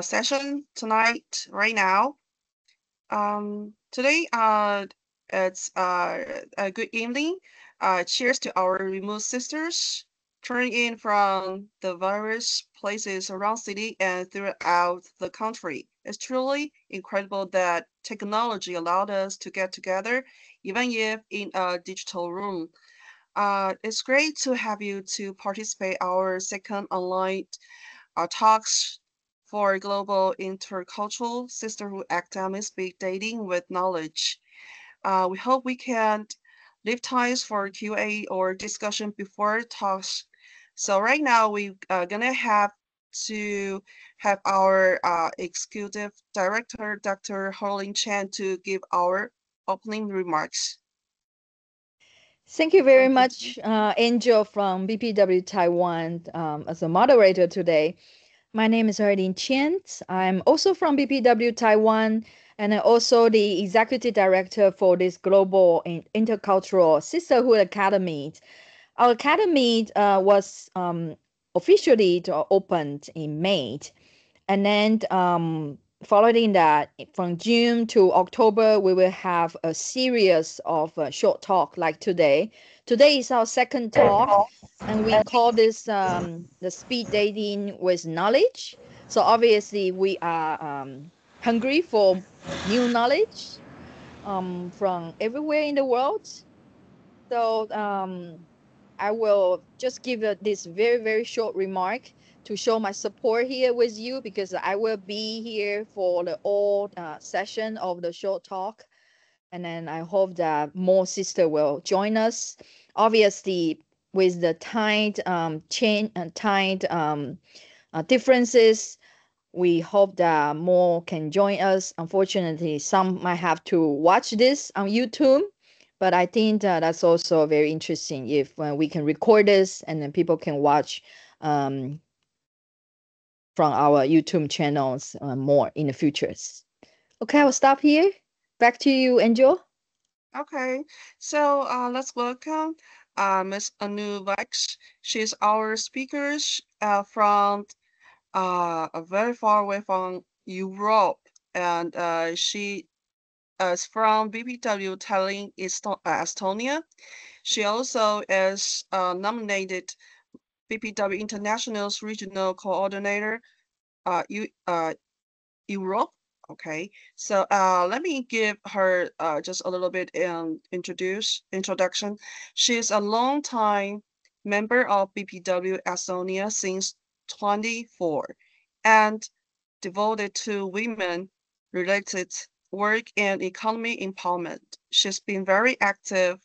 session tonight, right now. Today, it's a good evening. Cheers to our remote sisters tuning in from the various places around city and throughout the country. It's truly incredible that technology allowed us to get together, even if in a digital room. It's great to have you to participate our second online talks for global intercultural sisterhood academic speed dating with knowledge. We hope we can leave times for Q&A or discussion before talks. So right now we're gonna have to have our executive director, Dr. Holin Chan, to give our opening remarks. Thank you very much, Angel from BPW Taiwan, as a moderator today. My name is Holin Chan. I'm also from BPW Taiwan, and I'm also the executive director for this global intercultural sisterhood academy. Our academy was officially opened in May, and then following that, from June to October, we will have a series of short talk like today. Today is our second talk, and we call this the speed dating with knowledge. So obviously, we are hungry for new knowledge from everywhere in the world. So I will just give this very, very short remark to show my support here with you, because I will be here for the all session of the short talk. And then I hope that more sisters will join us. Obviously, with the time differences, we hope that more can join us. Unfortunately, some might have to watch this on YouTube, but I think that's also very interesting if we can record this and then people can watch from our YouTube channels more in the futures. Okay, I'll stop here. Back to you, Angel. Okay, so let's welcome Ms. Anu Vex. She's our speaker from very far away from Europe, and she is from BPW Tallinn, Estonia. She also is nominated BPW International's regional coordinator, Europe. Okay, so let me give her just a little bit introduction. She's a long-time member of BPW Estonia since 24 and devoted to women-related work and economy empowerment. She's been very active,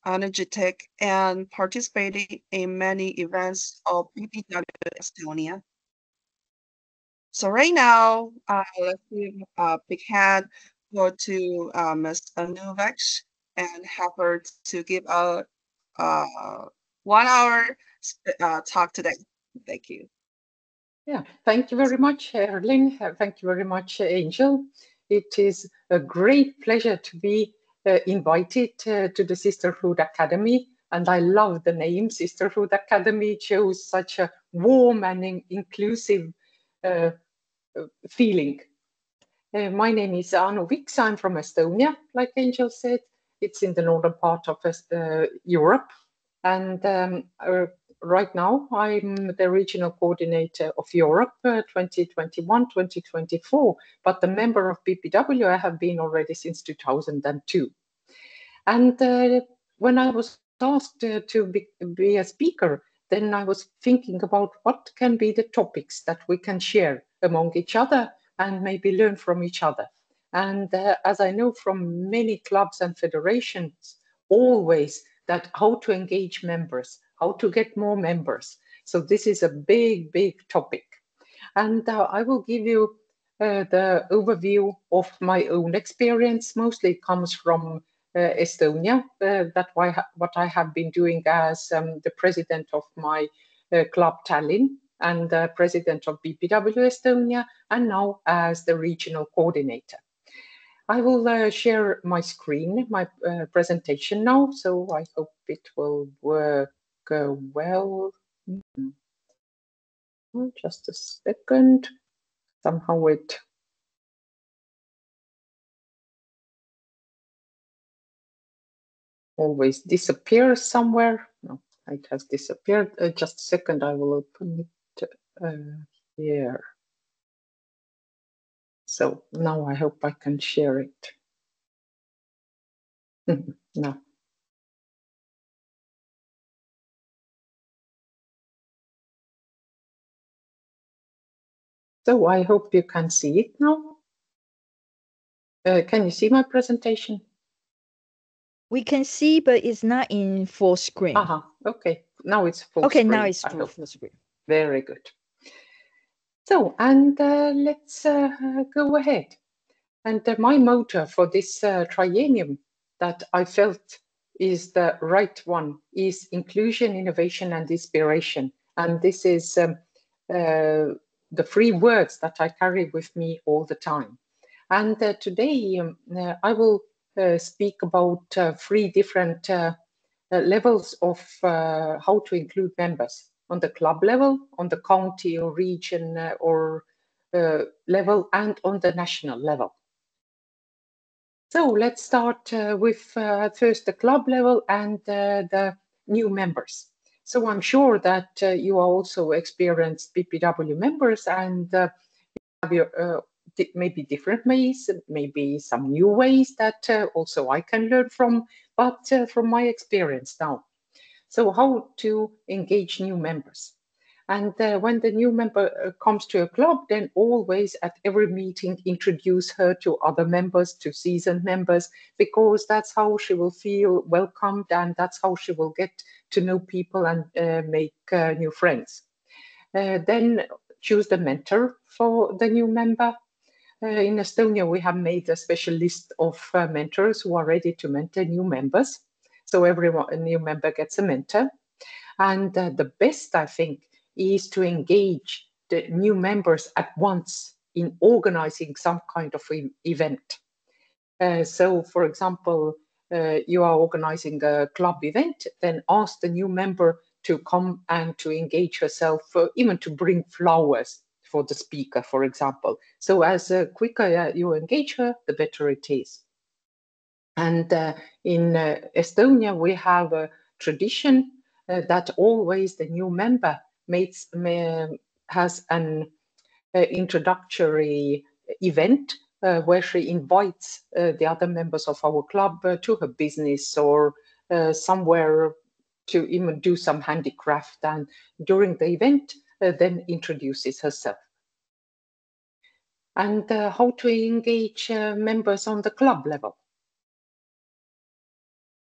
energetic, and participating in many events of BPW Estonia. So right now, let's give a big hand to Ms. Anuvex and have her to give a 1 hour talk today. Thank you. Yeah, thank you very much, Erling. Thank you very much, Angel. It is a great pleasure to be invited to the Sisterhood Academy. And I love the name Sisterhood Academy. It shows such a warm and inclusive feeling. My name is Anu Viks. I'm from Estonia, like Angel said. It's in the northern part of Europe. And right now, I'm the regional coordinator of Europe 2021-2024, but the member of BPW I have been already since 2002. And when I was asked to be a speaker, then I was thinking about what can be the topics that we can share among each other and maybe learn from each other. And as I know from many clubs and federations, always that how to engage members, how to get more members. So this is a big, big topic. And I will give you the overview of my own experience. Mostly it comes from Estonia, what I have been doing as the president of my club Tallinn and president of BPW Estonia, and now as the regional coordinator. I will share my screen, my presentation now, so I hope it will work well. Just a second. somehow it always disappears somewhere. No, it has disappeared. Just a second, I will open it here. So now I hope I can share it. No. So I hope you can see it now. Can you see my presentation? We can see, but it's not in full screen. Okay. Now it's full okay, screen. Now it's full screen. Very good. So, and let's go ahead. And my motto for this triennium that I felt is the right one is inclusion, innovation, and inspiration. And this is the 3 words that I carry with me all the time. And today I will speak about 3 different levels of how to include members on the club level, on the county or region or level, and on the national level. So let's start with first the club level and the new members. So I'm sure that you are also experienced BPW members and you have your maybe different ways, maybe some new ways that also I can learn from, but from my experience now. So how to engage new members. And when the new member comes to a club, then always at every meeting introduce her to other members, to seasoned members, because that's how she will feel welcomed and that's how she will get to know people and make new friends. Then choose the mentor for the new member. In Estonia, we have made a special list of mentors who are ready to mentor new members. So every new member gets a mentor. And the best, I think, is to engage the new members at once in organizing some kind of event. So, for example, you are organizing a club event, then ask the new member to come and to engage herself, even to bring flowers for the speaker, for example. So as quicker you engage her, the better it is. And in Estonia, we have a tradition that always the new member has an introductory event where she invites the other members of our club to her business or somewhere to even do some handicraft, and during the event then introduces herself. And how to engage members on the club level.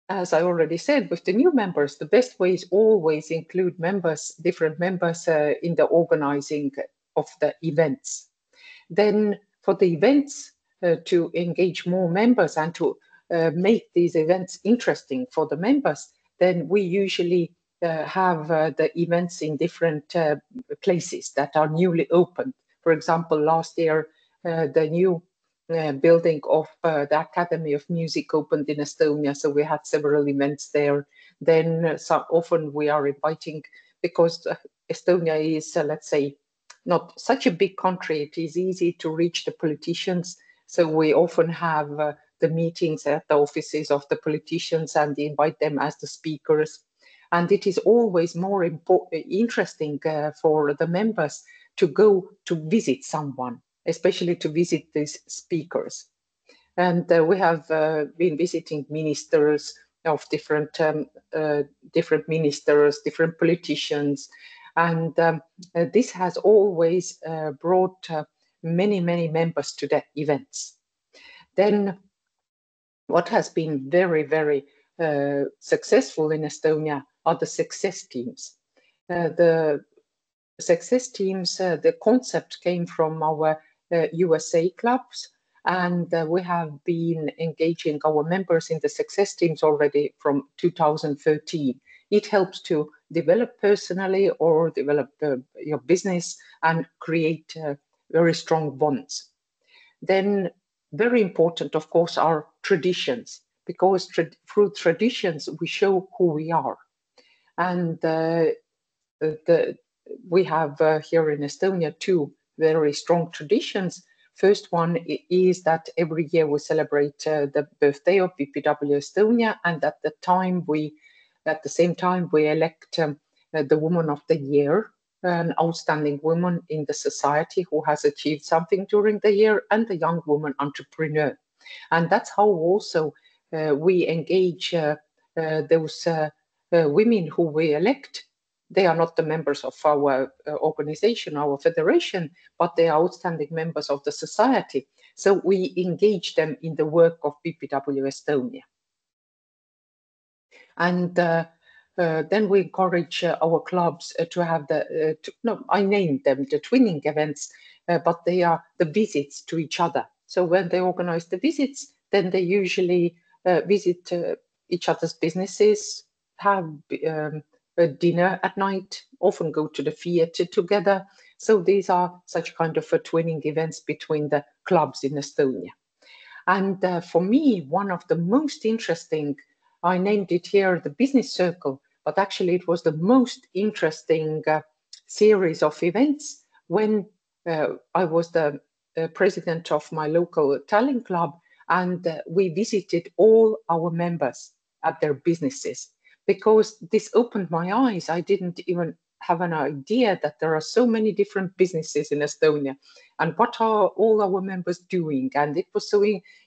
As I already said, with the new members, the best way is always include members, different members in the organizing of the events. Then for the events, to engage more members and to make these events interesting for the members, then we usually have the events in different places that are newly opened. For example, last year, the new building of the Academy of Music opened in Estonia, so we had several events there. Then so often we are inviting, because Estonia is, let's say, not such a big country, it is easy to reach the politicians. So we often have the meetings at the offices of the politicians and invite them as the speakers. And it is always more interesting for the members to go to visit someone, especially to visit these speakers. And we have been visiting ministers of different ministers, different politicians. And this has always brought many, many members to the events. Then what has been very, very successful in Estonia are the success teams. The success teams, the concept came from our USA clubs, and we have been engaging our members in the success teams already from 2013. It helps to develop personally or develop your business and create very strong bonds. Then very important, of course, are traditions, because through traditions we show who we are. And we have here in Estonia 2 very strong traditions. First one is that every year we celebrate the birthday of BPW Estonia, and at the same time we elect the Woman of the Year, an outstanding woman in the society who has achieved something during the year, and the young woman entrepreneur. And that's how also we engage those women who we elect. They are not the members of our organization, our federation, but they are outstanding members of the society. So we engage them in the work of BPW Estonia. And then we encourage our clubs to have I named them the twinning events, but they are the visits to each other. So when they organize the visits, then they usually visit each other's businesses, have a dinner at night, often go to the theater together. So these are such kind of twinning events between the clubs in Estonia. And for me, one of the most interesting, I named it here the business circle, but actually it was the most interesting series of events when I was the president of my local Tallinn club, and we visited all our members at their businesses, because this opened my eyes. I didn't even have an idea that there are so many different businesses in Estonia, and what are all our members doing. And it was so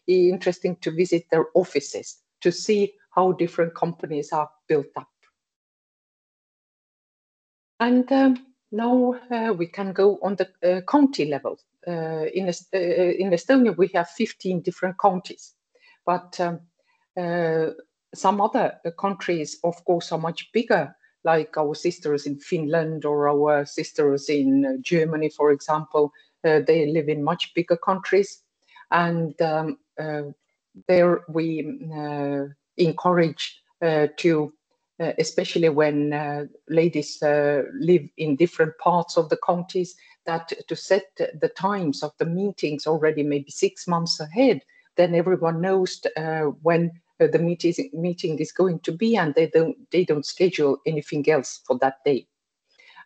interesting to visit their offices to see how different companies are built up. And now we can go on the county level. In Estonia, we have 15 different counties, but some other countries, of course, are much bigger, like our sisters in Finland or our sisters in Germany, for example. They live in much bigger countries, and there we encourage to, especially when ladies live in different parts of the counties, that to set the times of the meetings already maybe 6 months ahead, then everyone knows when the meeting is going to be, and they don't schedule anything else for that day.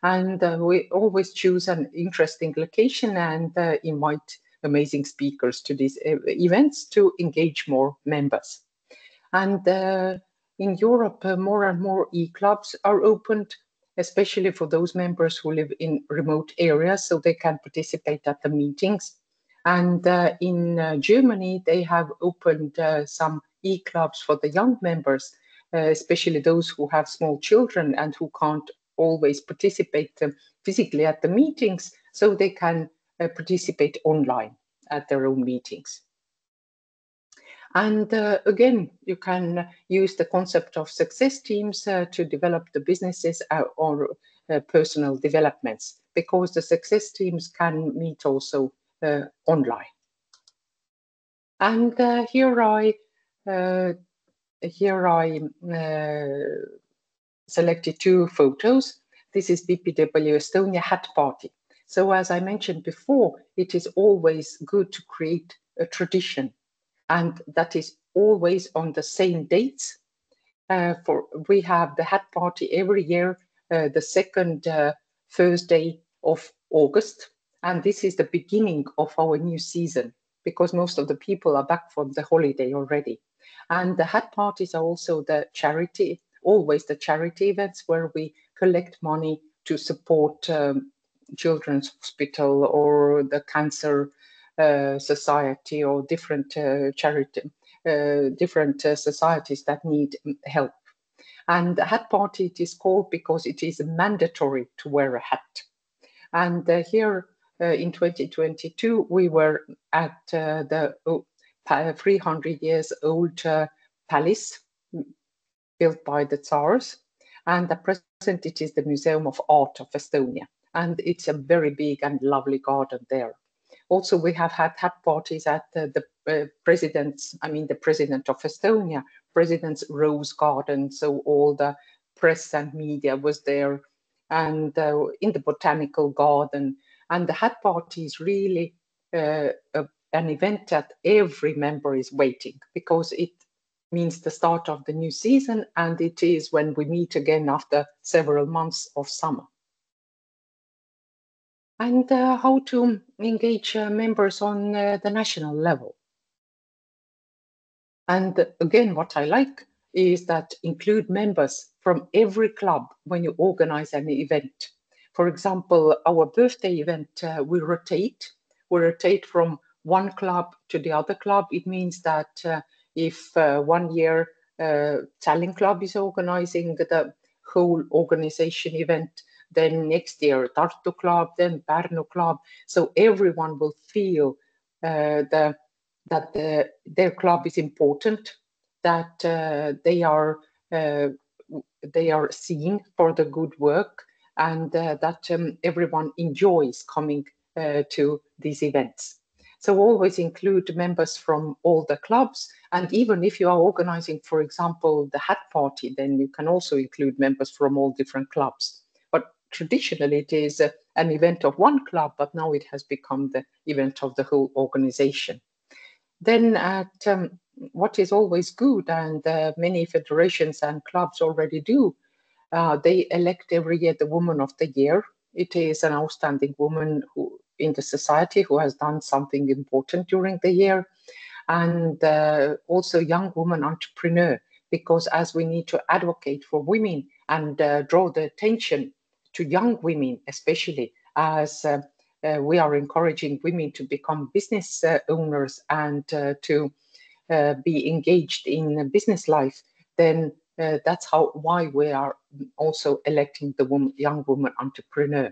And we always choose an interesting location and invite amazing speakers to these events to engage more members. And in Europe, more and more e-clubs are opened, especially for those members who live in remote areas, so they can participate at the meetings. And in Germany, they have opened some e-clubs for the young members, especially those who have small children and who can't always participate physically at the meetings, so they can participate online at their own meetings. And again, you can use the concept of success teams to develop the businesses or personal developments, because the success teams can meet also online. And here I selected 2 photos. This is BPW Estonia hat party. So as I mentioned before, it is always good to create a tradition, and that is always on the same dates. We have the hat party every year, the second Thursday of August, and this is the beginning of our new season, because most of the people are back from the holiday already. And the hat parties are also always the charity events where we collect money to support Children's Hospital or the Cancer Society, or different societies that need help. And the hat party, it is called because it is mandatory to wear a hat. And here in 2022, we were at the 300 years old palace built by the Tsars. And at present, it is the Museum of Art of Estonia. And it's a very big and lovely garden there. Also, we have had hat parties at the president of Estonia, President's Rose Garden. So all the press and media was there, and in the botanical garden. And the hat party is really an event that every member is waiting, because it means the start of the new season, and it is when we meet again after several months of summer. and how to engage members on the national level. And again, what I like is that include members from every club when you organize an event. For example, our birthday event, we rotate from one club to the other club. It means that if 1 year Tallinn club is organizing the whole organization event, then next year Tartu club, then Pärnu club. So everyone will feel that their club is important, that they are seen for the good work, and that everyone enjoys coming to these events. So always include members from all the clubs, and even if you are organizing, for example, the hat party, then you can also include members from all different clubs. But traditionally it is an event of one club, but now it has become the event of the whole organization. Then at what is always good, and many federations and clubs already do, they elect every year the Woman of the Year. It is an outstanding woman who in the society who has done something important during the year, and also young woman entrepreneur, because as we need to advocate for women and draw the attention to young women, especially as we are encouraging women to become business owners and to be engaged in business life, then that's why we are also electing the young woman entrepreneur.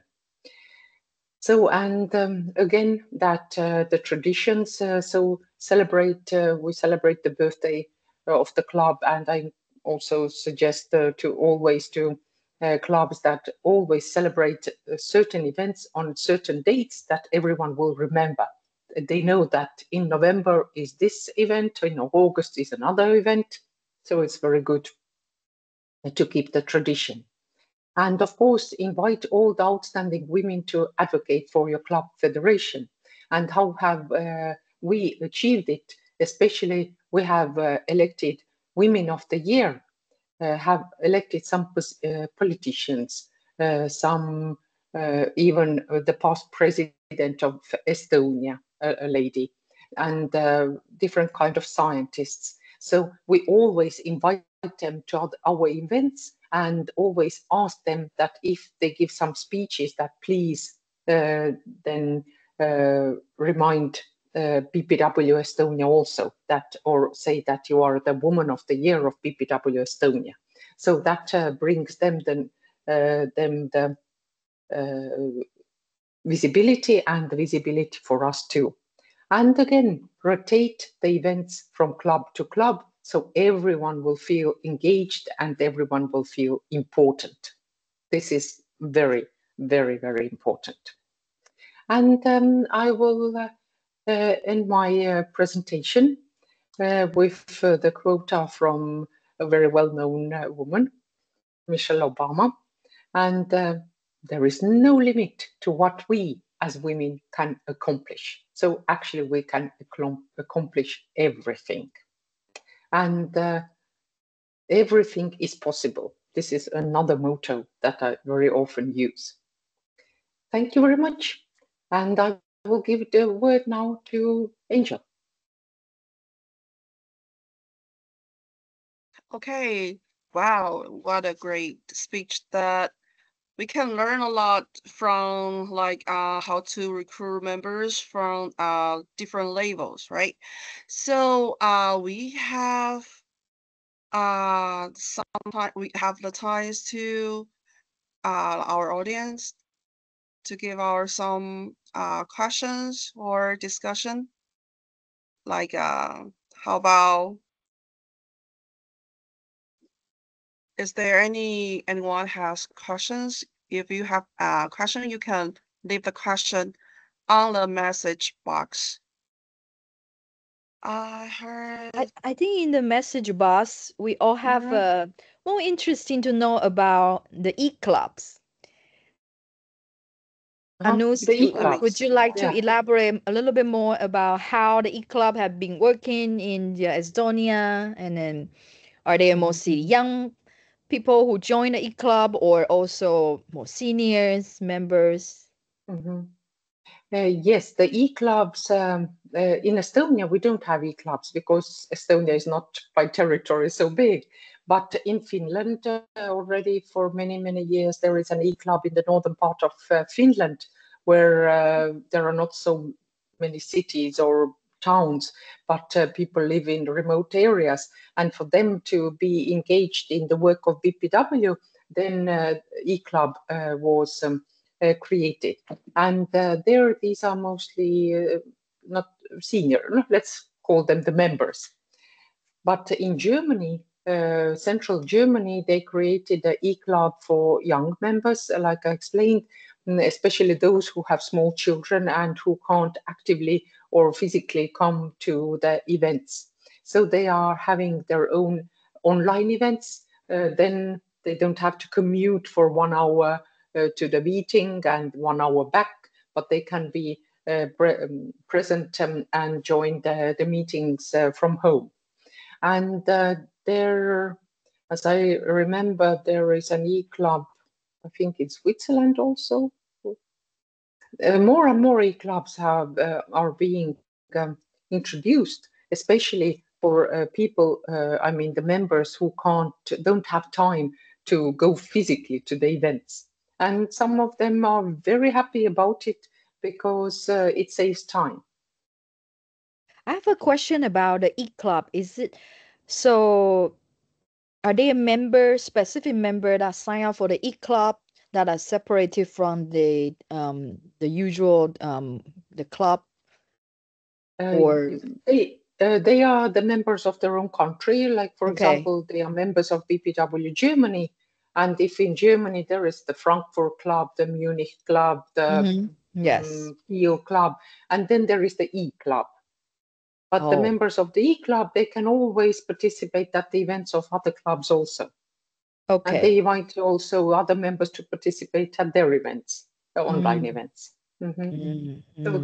So, and again, that the traditions, so we celebrate the birthday of the club, and I also suggest to always do clubs that always celebrate certain events on certain dates that everyone will remember. They know that in November is this event, in August is another event, so it's very good to keep the tradition. And of course, invite all the outstanding women to advocate for your club federation. And how have we achieved it? Especially, we have elected Women of the Year, have elected some politicians, some even the past president of Estonia, a lady, and different kind of scientists. So we always invite them to our events and always ask them that if they give some speeches that please then remind BPW Estonia also that, or say that you are the Woman of the Year of BPW Estonia. So that brings them the visibility, and the visibility for us too. And again, rotate the events from club to club so everyone will feel engaged and everyone will feel important. This is very, very, very important. And I will end my presentation with the quote from a very well-known woman, Michelle Obama. And there is no limit to what we as women can accomplish. So actually we can accomplish everything. And everything is possible. This is another motto that I very often use. Thank you very much. And I will give the word now to Angel. Okay, wow, what a great speech. That we can learn a lot from, like how to recruit members from different levels, right? So we have sometimes we have the ties to our audience to give some questions or discussion, like how about, is there anyone has questions? If you have a question, you can leave the question on the message box. I heard. I think in the message box, we all have more interesting to know about the e-clubs. Anus, would you like to elaborate a little bit more about how the e-club have been working in Estonia? And then are there mostly young people who join the e-club, or also more seniors, members? Yes, the e-clubs in Estonia, we don't have e-clubs because Estonia is not by territory so big. But in Finland, already for many, many years, there is an e-club in the northern part of Finland where there are not so many cities or towns, but people live in remote areas. And for them to be engaged in the work of BPW, then e-club was created. And there, these are mostly not senior, let's call them the members. But in Germany, central Germany, they created an e-club for young members, like I explained, especially those who have small children and who can't actively or physically come to the events. So they are having their own online events. Then they don't have to commute for 1 hour to the meeting and 1 hour back, but they can be present and join the meetings from home. And there, as I remember, there is an e-club, I think in Switzerland also. More and more e-clubs are being introduced, especially for people, I mean the members who don't have time to go physically to the events. And some of them are very happy about it because it saves time. I have a question about the e-club. Is it so? Are they a member, specific member that sign up for the e-club that are separated from the usual the club? Or they are the members of their own country. Like for example, they are members of BPW Germany. And if in Germany there is the Frankfurt Club, the Munich Club, the Kiel Club, and then there is the E-Club. But the members of the E-Club, they can always participate at the events of other clubs also. And they invite also other members to participate at their events, the online events. So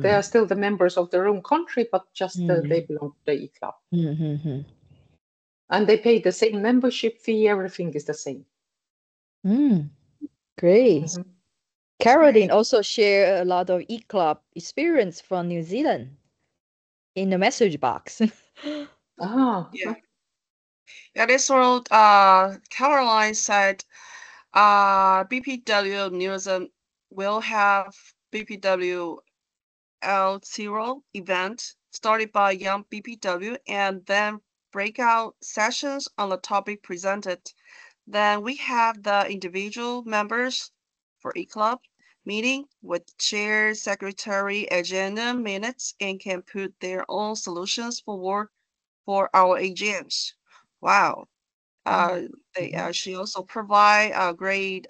they are still the members of their own country, but just they belong to the E-Club. And they pay the same membership fee, everything is the same. Great. Caroline also shared a lot of e-club experience from New Zealand in the message box. Yeah, this world, Caroline said, BPW New Zealand will have BPW L0 event started by young BPW and then breakout sessions on the topic presented. Then we have the individual members for e-club meeting with chair, secretary, agenda minutes, and can put their own solutions forward for our AGMs. Wow. She also provide a great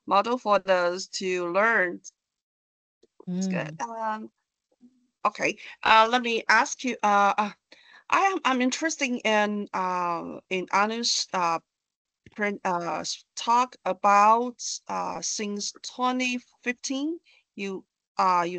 model for us to learn. It's good. Okay. Let me ask you. I'm interested in Anu's talk about since 2015 you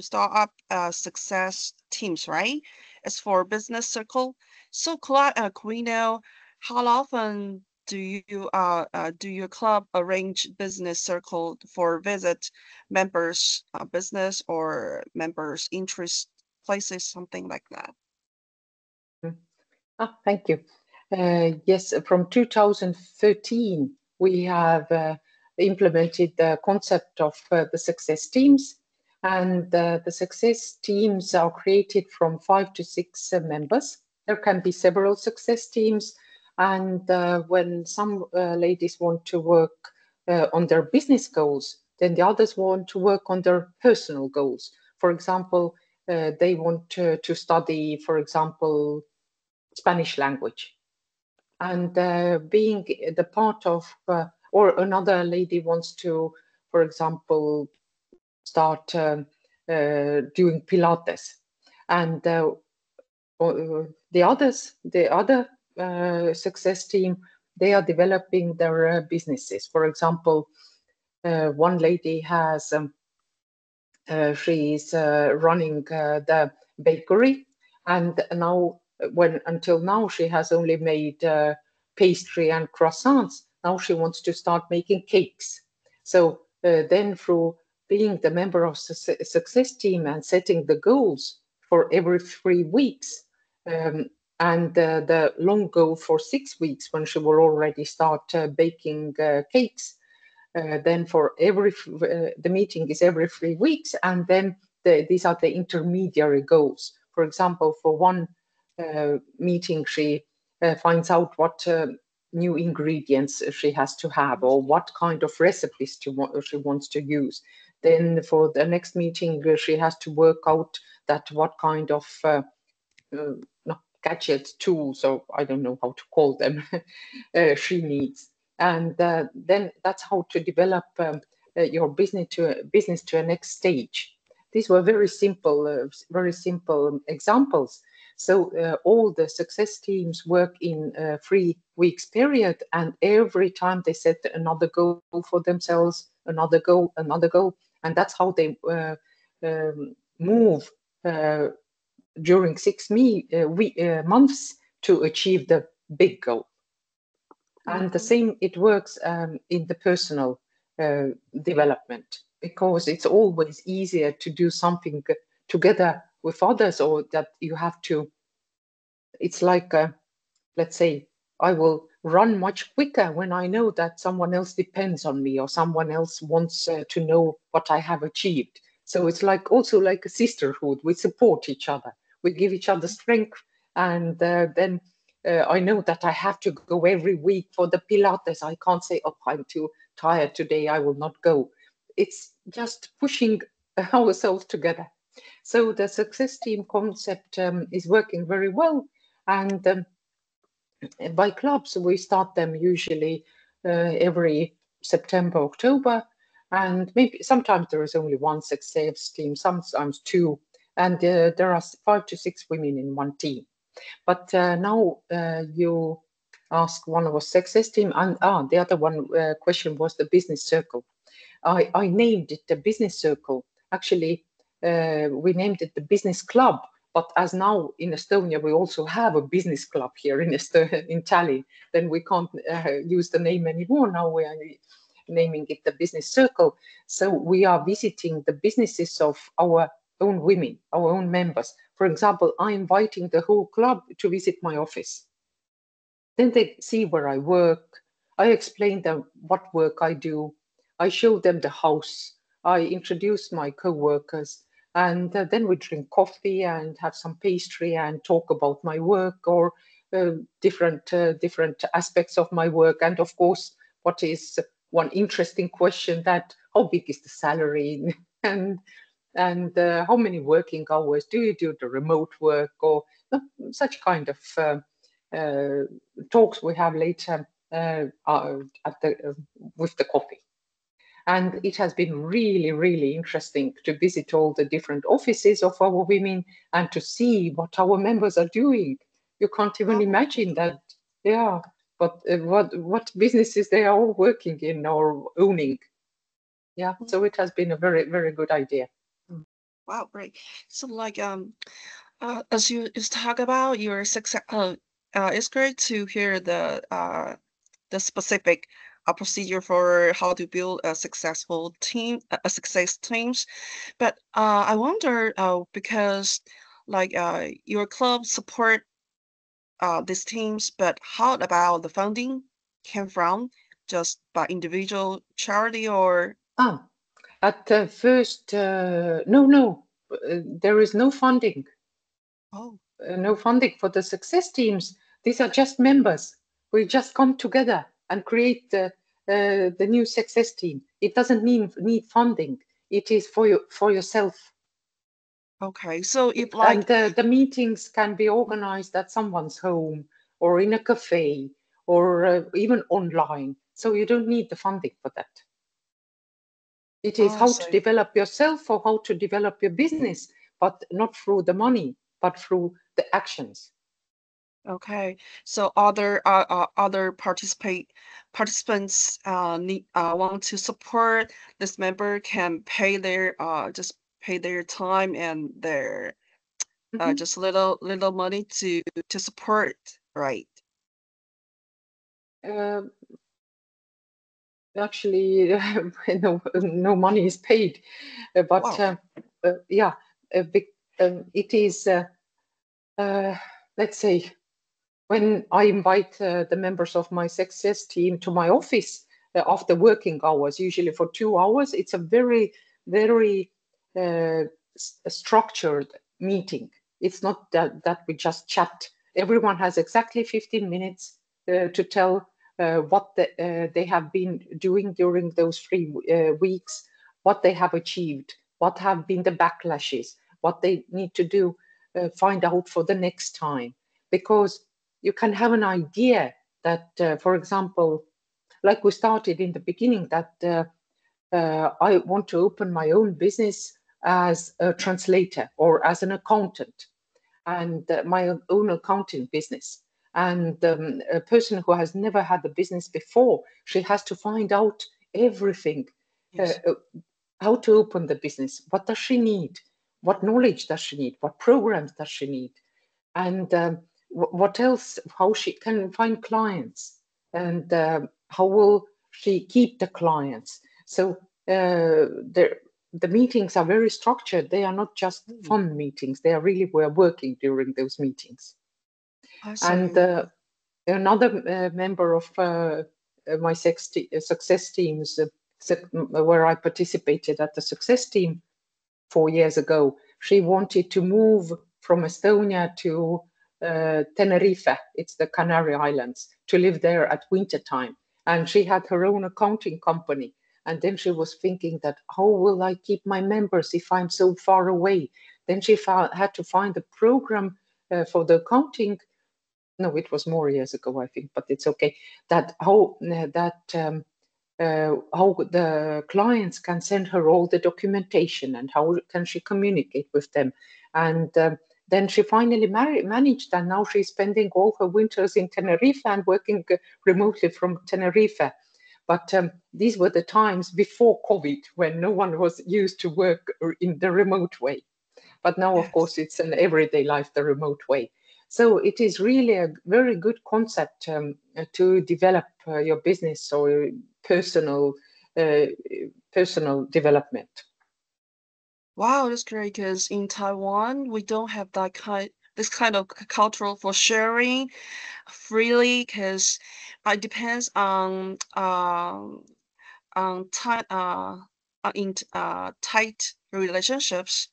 start up success teams, right? It's for business circle. So could we know how often do your club arrange business circle for visit members business or members interest places, something like that? Thank you. Yes, from 2013, we have implemented the concept of the success teams. And the success teams are created from 5 to 6 members. There can be several success teams. And when some ladies want to work on their business goals, then the others want to work on their personal goals. For example, they want to study, for example, Spanish language. And being the part of, or another lady wants to, for example, start doing Pilates. And the other success team, they are developing their businesses. For example, one lady has, she's running the bakery, and now until now she has only made pastry and croissants. Now she wants to start making cakes. So then through being the member of success team and setting the goals for every 3 weeks, and the long goal for 6 weeks when she will already start baking cakes. Then for the meeting is every 3 weeks, and then these are the intermediary goals. For example, for one meeting, she finds out what new ingredients she has to have, or what kind of recipes she wants to use. Then for the next meeting, she has to work out that what kind of gadgets, tools, or I don't know how to call them, she needs. And then that's how to develop your business to a next stage. These were very simple examples. So all the success teams work in a 3 weeks period, and every time they set another goal for themselves, another goal, and that's how they move during 6 months to achieve the big goal. And the same, it works in the personal development, because it's always easier to do something together with others, or that you have to, it's like, let's say, I will run much quicker when I know that someone else depends on me, or someone else wants to know what I have achieved. So it's also like a sisterhood. We support each other. We give each other strength, and then I know that I have to go every week for the Pilates. I can't say, oh, I'm too tired today, I will not go. It's just pushing ourselves together. So the success team concept is working very well. And by clubs, we start them usually every September, October. And maybe sometimes there is only one success team, sometimes two. And there are 5 to 6 women in one team. But now you ask one of our success team, and the other one question was the business circle. I named it the business circle. Actually, we named it the business club. But as now in Estonia, we also have a business club here in Tallinn, then we can't use the name anymore. Now we are naming it the business circle. So we are visiting the businesses of our own women, our own members. For example, I'm inviting the whole club to visit my office. Then they see where I work. I explain them what work I do. I show them the house. I introduce my co-workers. And then we drink coffee and have some pastry and talk about my work, or different aspects of my work. And of course, what is one interesting question, that how big is the salary? and how many working hours do you do the remote work, or such kind of talks we have later with the coffee. And it has been really, really interesting to visit all the different offices of our women and to see what our members are doing. You can't even imagine that. Yeah, but what businesses they are all working in or owning. Yeah, so it has been a very, very good idea. Wow, great. So as you talk about your success, it's great to hear the specific procedure for how to build a successful team, success teams. But I wonder, because your club support these teams, but how about the funding came from? Just by individual charity or? At first, no, there is no funding. Oh. No funding for the success teams. These are just members. We just come together and create the new success team. It doesn't need funding. It is for yourself. Okay, so if and the meetings can be organized at someone's home or in a cafe or even online. So you don't need the funding for that. It is how to develop yourself or how to develop your business, but not through the money, but through the actions. Okay, so other participants want to support this member can pay their just pay their time and their just little money to support, right? actually no money is paid, but Wow. yeah, it is. Let's say, when I invite the members of my success team to my office after working hours, usually for 2 hours, it's a very, very structured meeting. It's not that we just chat. Everyone has exactly 15 minutes to tell what they have been doing during those 3 weeks, what they have achieved, what have been the backlashes, what they need to do, find out for the next time. Because you can have an idea that, for example, like we started in the beginning, that I want to open my own business as a translator or as an accountant, and my own accounting business. And a person who has never had a business before, she has to find out everything. Yes. How to open the business, what does she need, what knowledge does she need, what programs does she need, and what else, how she can find clients, and how will she keep the clients. So the meetings are very structured. They are not just fun meetings. They are really, we're working during those meetings. Awesome. And another member of my success teams, where I participated at the success team 4 years ago, she wanted to move from Estonia to Tenerife. It's the Canary Islands, to live there at winter time. And she had her own accounting company. And then she was thinking that, how will I keep my members if I'm so far away? Then she had to find a program for the accounting. No, it was more years ago, I think, but it's okay. That how the clients can send her all the documentation, and how can she communicate with them. And then she finally managed, and now she's spending all her winters in Tenerife and working remotely from Tenerife. But these were the times before COVID, when no one was used to work in the remote way. But now, Yes. of course, it's an everyday life, the remote way. So it is really a very good concept to develop your business or personal development. Wow, that's great. Because in Taiwan, we don't have this kind of cultural for sharing freely. Because it depends on tight tight relationships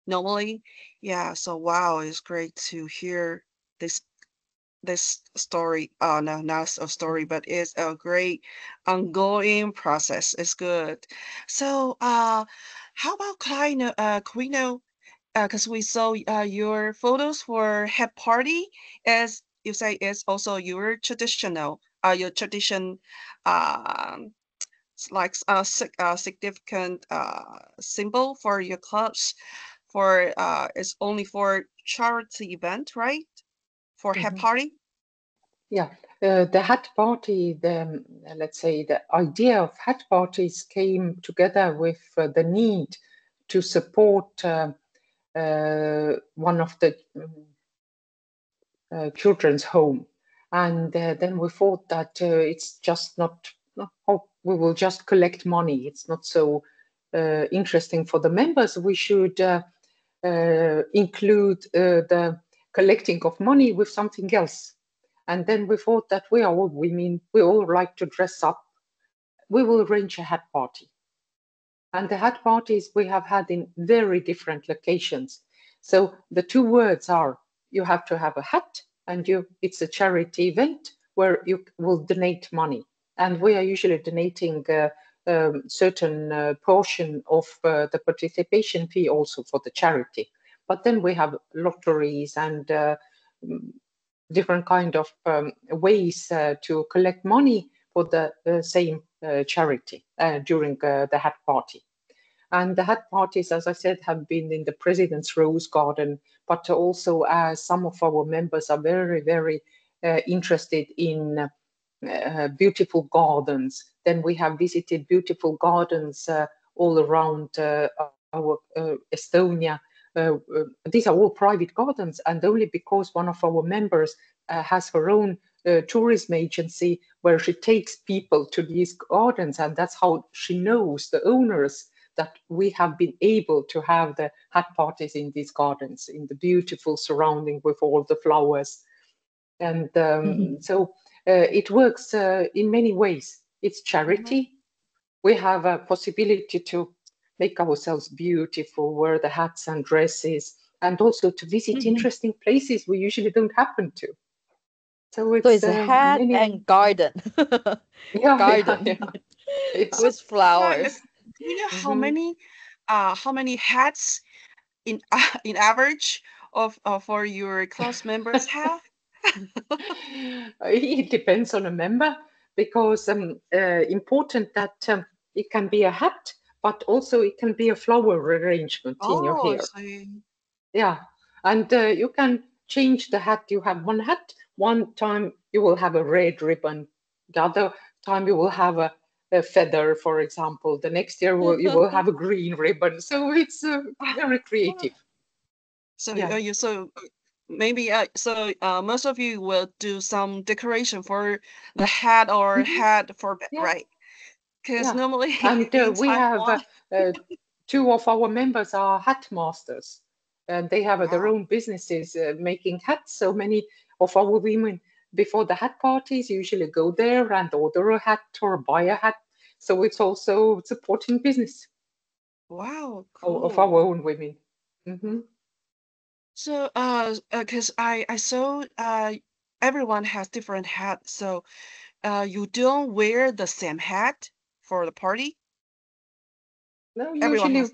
normally. Yeah. So wow, it's great to hear this story. No, not a story, but it's a great ongoing process. It's good. So how about Kleino, Quino? Because we saw your photos for head party, as you say, it's also your traditional, your tradition, like significant symbol for your clubs. For it's only for charity event, right? For head party. Yeah, the hat party, let's say the idea of hat parties came together with the need to support one of the children's home. And then we thought that it's just not, oh, we will just collect money. It's not so interesting for the members. We should include the collecting of money with something else. And then we thought that we are all women, we all like to dress up. We will arrange a hat party. And the hat parties we have had in very different locations. So the two words are, you have to have a hat, and it's a charity event where you will donate money. And we are usually donating a certain portion of the participation fee also for the charity. But then we have lotteries and different kind of ways to collect money for the same charity during the hat party. And the hat parties, as I said, have been in the President's Rose Garden, but also some of our members are very, very interested in beautiful gardens. Then we have visited beautiful gardens all around our Estonia. These are all private gardens, and only because one of our members has her own tourism agency where she takes people to these gardens, and that's how she knows the owners that we have been able to have the hat parties in these gardens, in the beautiful surrounding with all the flowers. And so it works in many ways. It's charity. We have a possibility to make ourselves beautiful, wear the hats and dresses, and also to visit interesting places we usually don't happen to. So it's a hat and garden. Garden with flowers. Do you know how many hats in average of for your class members have? It depends on a member, because important that it can be a hat, but also it can be a flower arrangement in your hair. Yeah, and you can change the hat. You have one hat. One time you will have a red ribbon. The other time you will have a feather, for example. The next year you will have a green ribbon. So it's very creative. So maybe most of you will do some decoration for the hat or hat for right? Because normally and we have 2 of our members are hat masters, and they have their own businesses making hats. So many of our women before the hat parties usually go there and order a hat or buy a hat. So it's also supporting business. Wow, cool. Of our own women. So because I saw everyone has different hats, so you don't wear the same hat for the party? No, usually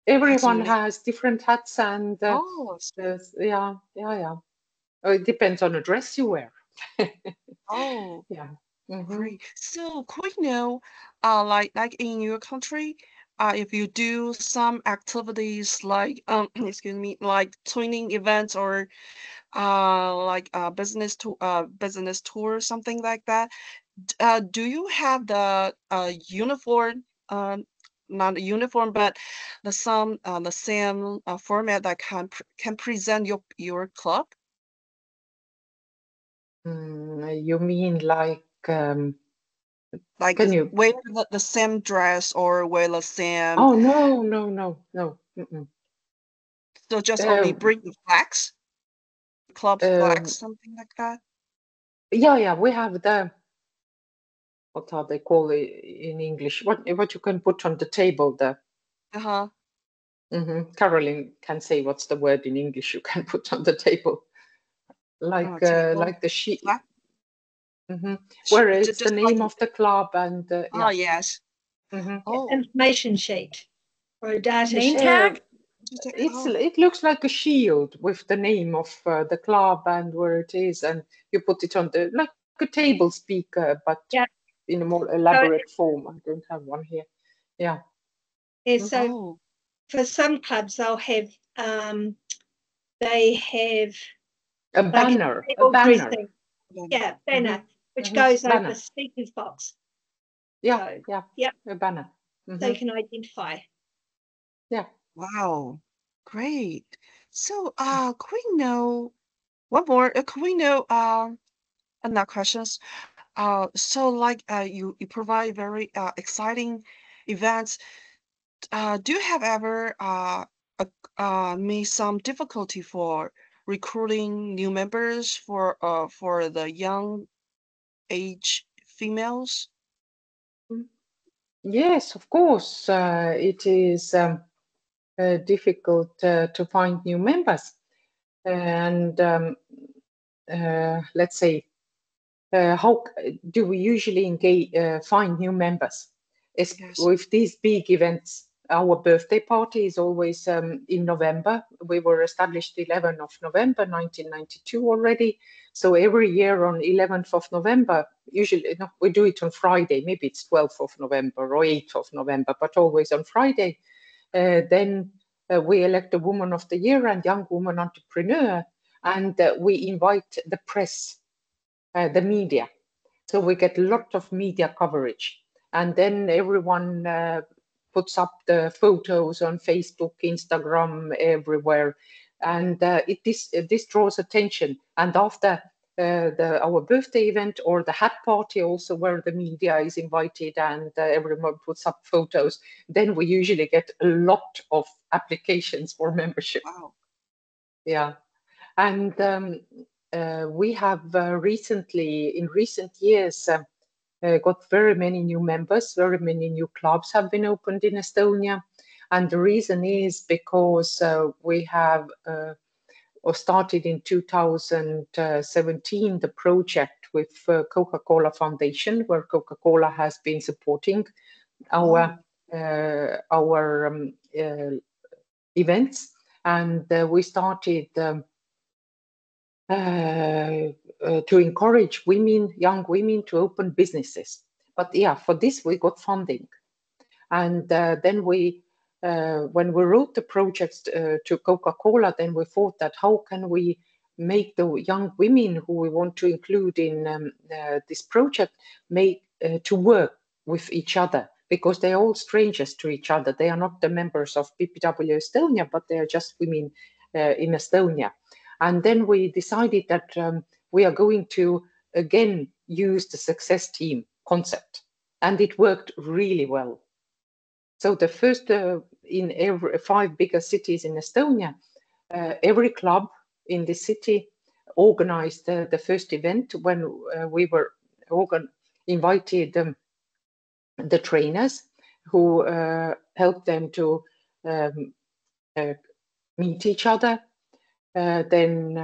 everyone has different hats, and yeah. It depends on the dress you wear. Great. So could we know, like in your country, if you do some activities like excuse me, like twinning events or like business tour, something like that. Do you have the uniform, not a uniform, but the same format that can present your club? You mean like can you wear the same dress or wear the same? Oh no. So just only bring the flags, club flags, something like that. Yeah, we have the, what are they called in English? What you can put on the table, the Caroline can say what's the word in English you can put on the table, like the sheet. Where it's the name of the club and yes. Information sheet or a data name sheet. tag. It looks like a shield with the name of the club and where it is, and you put it on the like a table speaker, but in a more elaborate form. I don't have one here. Yeah. So for some clubs, they'll have they have a banner. A banner. Yeah, banner, which goes over the speaker's box. Yeah, a banner. So you can identify. Yeah. Wow, great. So, could we know one more? Could we know another questions? So like you provide very exciting events. Do you have ever made some difficulty for recruiting new members for the young age females? Yes, of course. It is difficult to find new members, and let's say, how do we usually find new members? With these big events. Our birthday party is always in November. We were established 11th of November 1992 already. So every year on 11th of November, usually we do it on Friday. Maybe it's 12th of November or 8th of November, but always on Friday. Then we elect a Woman of the Year and Young Woman Entrepreneur, and we invite the press, the media. So we get a lot of media coverage. And then everyone puts up the photos on Facebook, Instagram, everywhere. And this draws attention. And after our birthday event or the hat party also, where the media is invited and everyone puts up photos, then we usually get a lot of applications for membership. Wow. Yeah. And we have recently, in recent years, got very many new members, very many new clubs have been opened in Estonia. And the reason is because we have started in 2017 the project with Coca-Cola Foundation, where Coca-Cola has been supporting our events. And we started to encourage women, young women, to open businesses. But yeah, for this we got funding. And then we, when we wrote the projects to Coca-Cola, then we thought that how can we make the young women who we want to include in this project to work with each other, because they're all strangers to each other. They are not the members of BPW Estonia, but they are just women in Estonia. And then we decided that we are going to again use the success team concept, and it worked really well. So the first, in every 5 bigger cities in Estonia, every club in the city organized the first event when we were invited the trainers who helped them to meet each other, then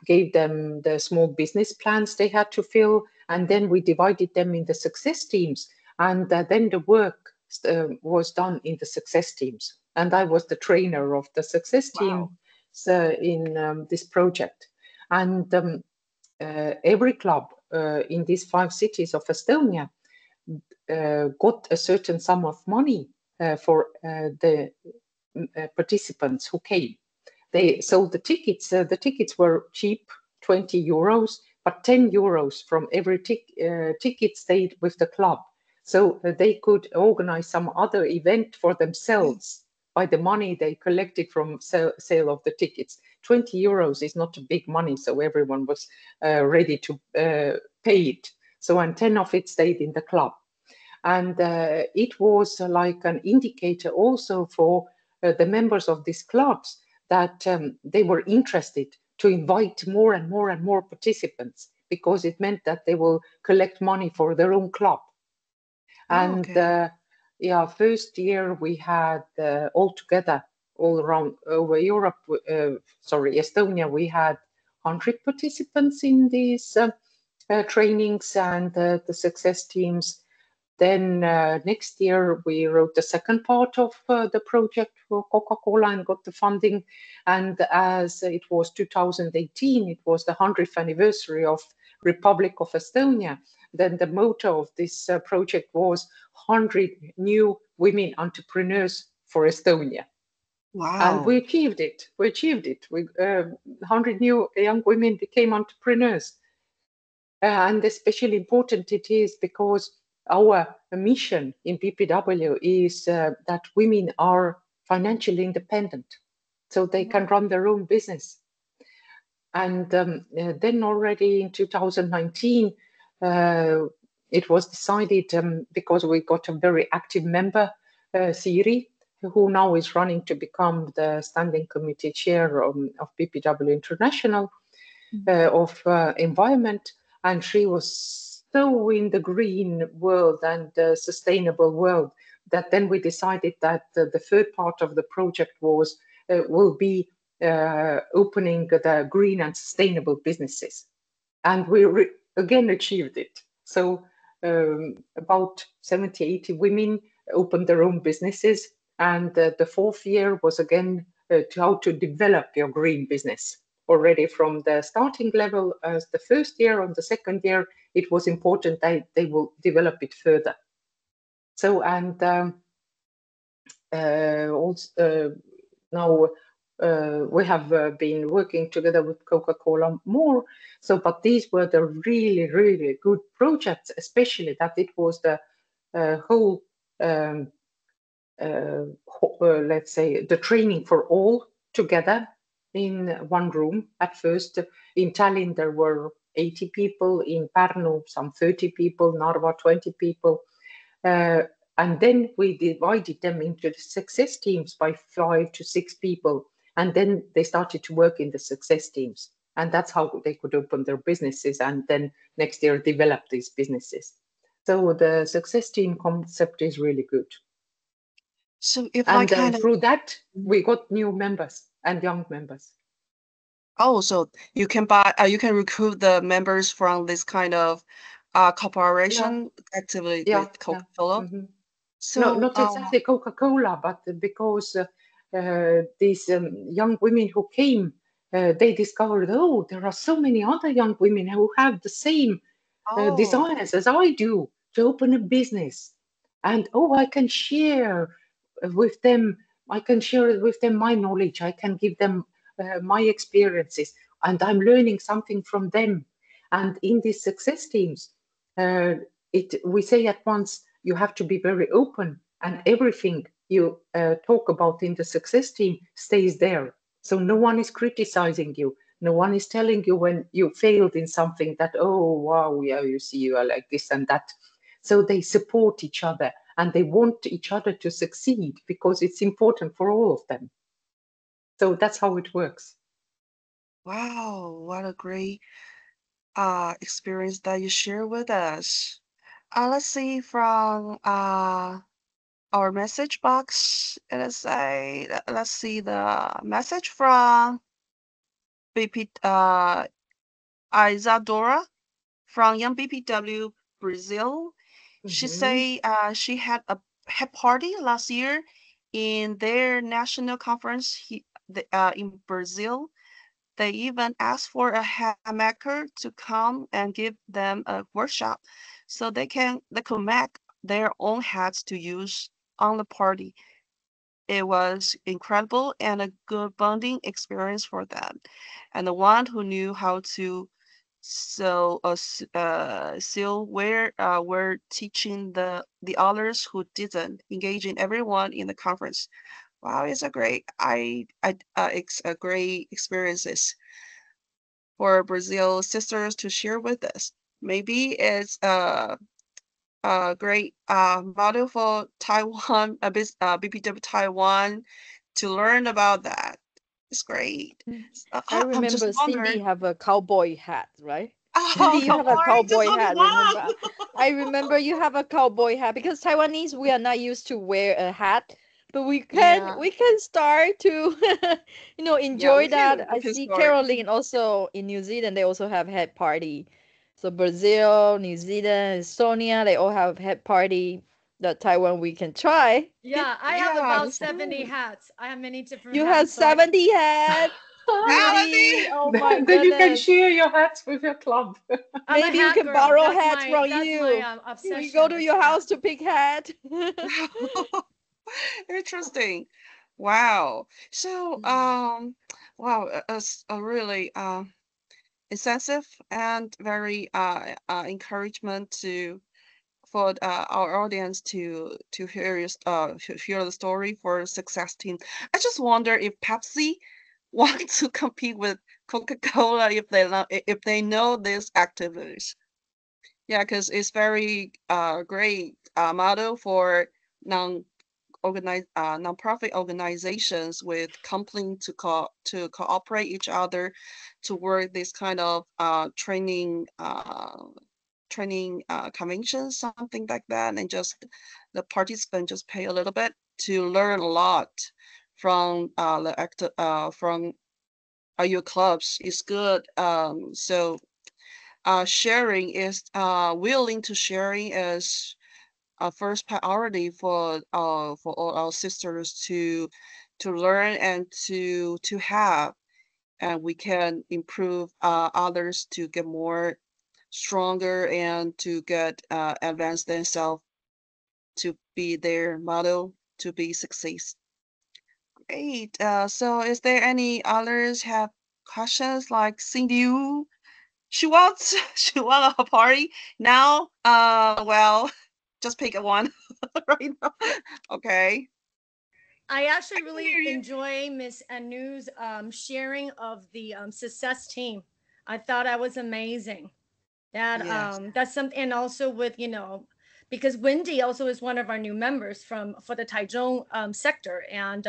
gave them the small business plans they had to fill, and then we divided them in the success teams, and then the work was done in the success teams. And I was the trainer of the success team in this project. And every club in these 5 cities of Estonia got a certain sum of money for the participants who came. They sold the tickets. The tickets were cheap, 20 euros, but 10 euros from every ticket stayed with the club. So they could organize some other event for themselves by the money they collected from sale of the tickets. 20 euros is not a big money, so everyone was ready to pay it. So, and 10 of it stayed in the club. And it was like an indicator also for the members of these clubs that they were interested to invite more and more and more participants, because it meant that they will collect money for their own club. And yeah, first year we had all together, all around over Europe, Estonia, we had 100 participants in these trainings and the success teams. Then next year we wrote the second part of the project for Coca-Cola and got the funding. And as it was 2018, it was the 100th anniversary of Republic of Estonia. Then the motto of this project was 100 new women entrepreneurs for Estonia. Wow. And we achieved it. 100 new young women became entrepreneurs. And especially important it is because our mission in BPW is that women are financially independent, so they can run their own business. And then already in 2019, it was decided, because we got a very active member, Siri, who now is running to become the standing committee chair of BPW International of environment. And she was so in the green world and the sustainable world that then we decided that the third part of the project was will be opening the green and sustainable businesses. And we again achieved it. So about 70, 80 women opened their own businesses. And the fourth year was again how to develop your green business. Already from the starting level as the first year, on the second year, it was important that they will develop it further. So, and also now we have been working together with Coca-Cola more. So, but these were the really, really good projects, especially that it was the whole, let's say, the training for all together. in one room. At first, in Tallinn, there were 80 people, in Pärnu, some 30 people, Narva, 20 people. And then we divided them into success teams by 5 to 6 people. And then they started to work in the success teams. And that's how they could open their businesses and then next year develop these businesses. So the success team concept is really good. So if through that, we got new members and young members. Oh, so you can you can recruit the members from this kind of cooperation activity with Coca-Cola. Mm-hmm. So no, not exactly Coca-Cola, but because these young women who came, they discovered, oh, there are so many other young women who have the same desires as I do to open a business. And I can share with them. I can share with them my knowledge. I can give them my experiences, and I'm learning something from them. And in these success teams, we say at once, you have to be very open, and everything you talk about in the success team stays there. So no one is criticizing you. No one is telling you when you failed in something that, oh, wow, yeah, you see, you are like this and that. So they support each other and they want each other to succeed because it's important for all of them. So that's how it works. Wow, what a great experience that you share with us. Let's see from our message box. Let's see the message from BP Isadora from Young BPW Brazil. She say she had a head party last year in their national conference in Brazil. They even asked for a hat maker to come and give them a workshop so they could make their own hats to use on the party. It was incredible and a good bonding experience for them. And the one who knew how to sew were teaching the others who didn't, engaging everyone in the conference. Wow, it's a great it's a great experiences for Brazil sisters to share with us. Maybe it's a great model for Taiwan, BPW Taiwan to learn about that. It's great. I remember Cindy have a cowboy hat, right? Oh, Cindy, you have a cowboy hat. Remember? I remember you have a cowboy hat because Taiwanese, we are not used to wear a hat, but we can start to enjoy that. I see Caroline also in New Zealand, they also have hat party. So Brazil, New Zealand, Estonia, they all have hat party. That Taiwan we can try. Yeah, I have about 70 hats. I have many different hats. You have 70 hats? Really? Oh my goodness. Then you can share your hats with your club. Maybe you can borrow hats from you. We go to your house to pick hat. Interesting. Wow. So, wow, it's a really intensive and very encouragement for our audience to hear the story for success team. I just wonder if Pepsi want to compete with Coca-Cola if they know these activities. Yeah, because it's very great model for nonprofit organizations with companies to cooperate each other to work this kind of training conventions, something like that, and just the participants just pay a little bit to learn a lot from your clubs. Is good. So sharing is willing to sharing is a first priority for all our sisters to learn and to have, and we can improve others to get more stronger and to get advance themselves to be their model to be success. Great. So is there any others have questions like Cindy Wu? She wants a party now. Well, just pick one right now. Okay. I actually really enjoy Miss Anu's sharing of the success team. I thought that was amazing. That Yes. That's something, and also with because Wendy also is one of our new members for the Taichung sector, and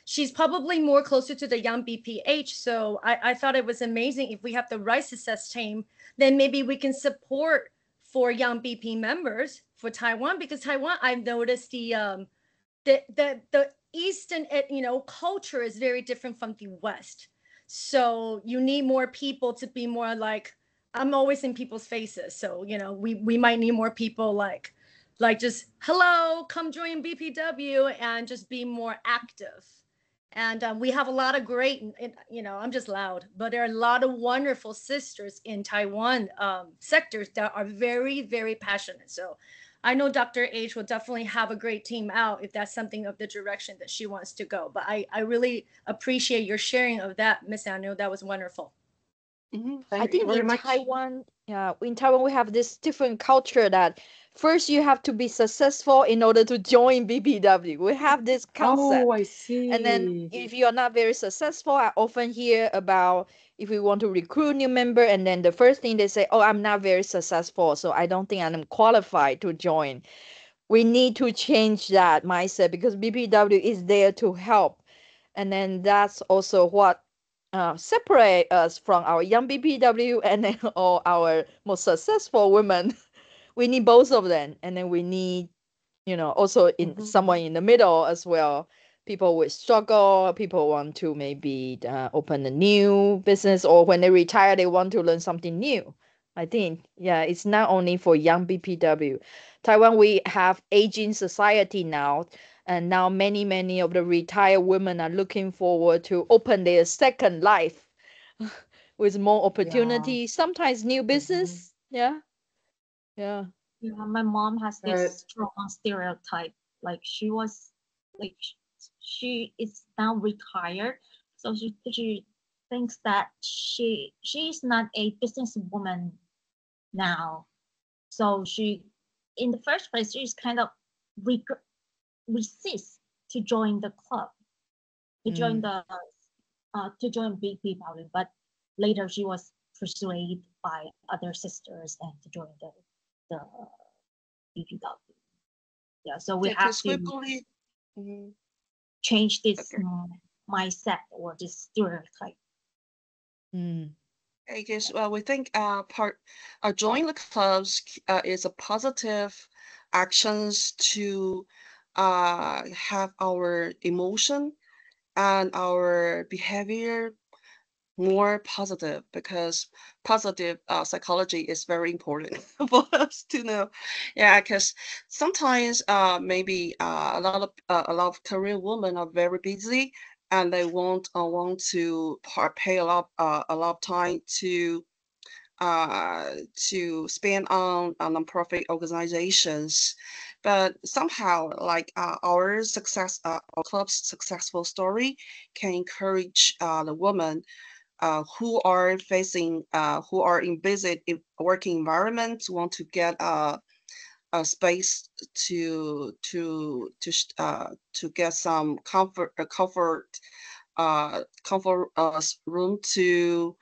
she's probably more closer to the young BPH. So I thought it was amazing if we have the right success team, then maybe we can support for young BP members for Taiwan, because Taiwan, I've noticed the Eastern culture is very different from the West. So you need more people to be more like, I'm always in people's faces. So, we might need more people like just, hello, come join BPW, and just be more active. And we have a lot of great, I'm just loud, but there are a lot of wonderful sisters in Taiwan sectors that are very, very passionate. So I know Dr. H will definitely have a great team out if that's something of the direction that she wants to go. But I really appreciate your sharing of that, Miss Anu. That was wonderful. I Thank you think very in much. Taiwan, we have this different culture that first you have to be successful in order to join BPW. We have this concept. Oh, I see. And then if you're not very successful, I often hear about if we want to recruit new member, and then the first thing they say, oh, I'm not very successful, so I don't think I'm qualified to join. We need to change that mindset, because BPW is there to help. And then that's also what separate us from our young BPW and then all our most successful women. We need both of them, and then we need, also in someone in the middle as well. People will struggle. People want to maybe open a new business, or when they retire, they want to learn something new. I think, it's not only for young BPW. Taiwan, we have aging society now, and now many of the retired women are looking forward to open their second life with more opportunity, sometimes new business. Yeah. Yeah, my mom has this strong stereotype. Like she was, like she is now retired, so she thinks that she's not a businesswoman now. So she, in the first place, she's kind of resist to join the club, to join to join BPW, but later she was persuaded by other sisters and to join the BPW. Yeah, so we have to change this mindset or this stereotype. I guess we think join the clubs is a positive actions to have our emotion and our behavior more positive, because positive psychology is very important for us to know. Yeah, because sometimes maybe a lot of Korean women are very busy, and they want to pay a lot of time to spend on nonprofit organizations. But somehow, like our club's successful story can encourage the women who are in busy working environments, want to get a space to get some comfort room to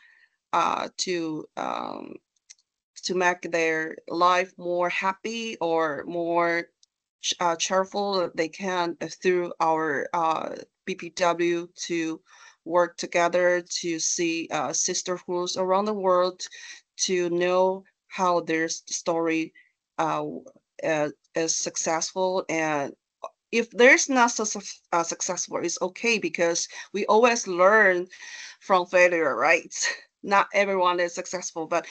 make their life more happy or more cheerful. They can through our BPW to work together to see sisterhoods around the world, to know how their story is successful. And if there's not successful, it's okay, because we always learn from failure, right? Not everyone is successful, but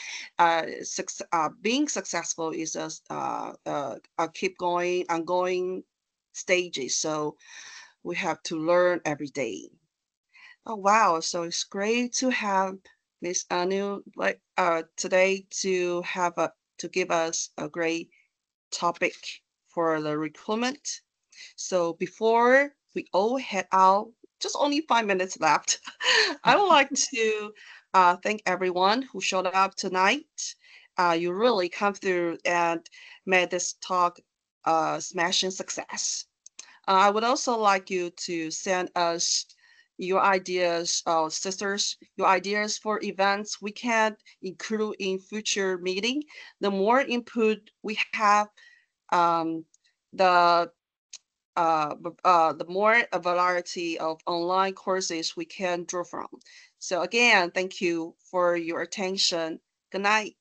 being successful is a keep going, ongoing stages. So we have to learn every day. Oh wow! So it's great to have Miss Anu today to give us a great topic for the recruitment. So before we all head out, just only 5 minutes left. I would like to thank everyone who showed up tonight. You really come through and made this talk smashing success. I would also like you to send us your ideas, sisters, your ideas for events we can include in future meeting. The more input we have, the more a variety of online courses we can draw from. So again, thank you for your attention. Good night.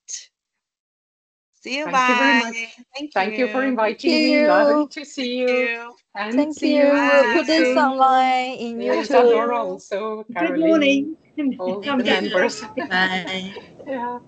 See you. Thank bye. you very much. Thank you for inviting me. you. Lovely to see you. And Thank see you. you. We'll put this soon. online in Yes, YouTube. Adora also, Good Caroline, morning. all the Come down. members. Bye. Yeah.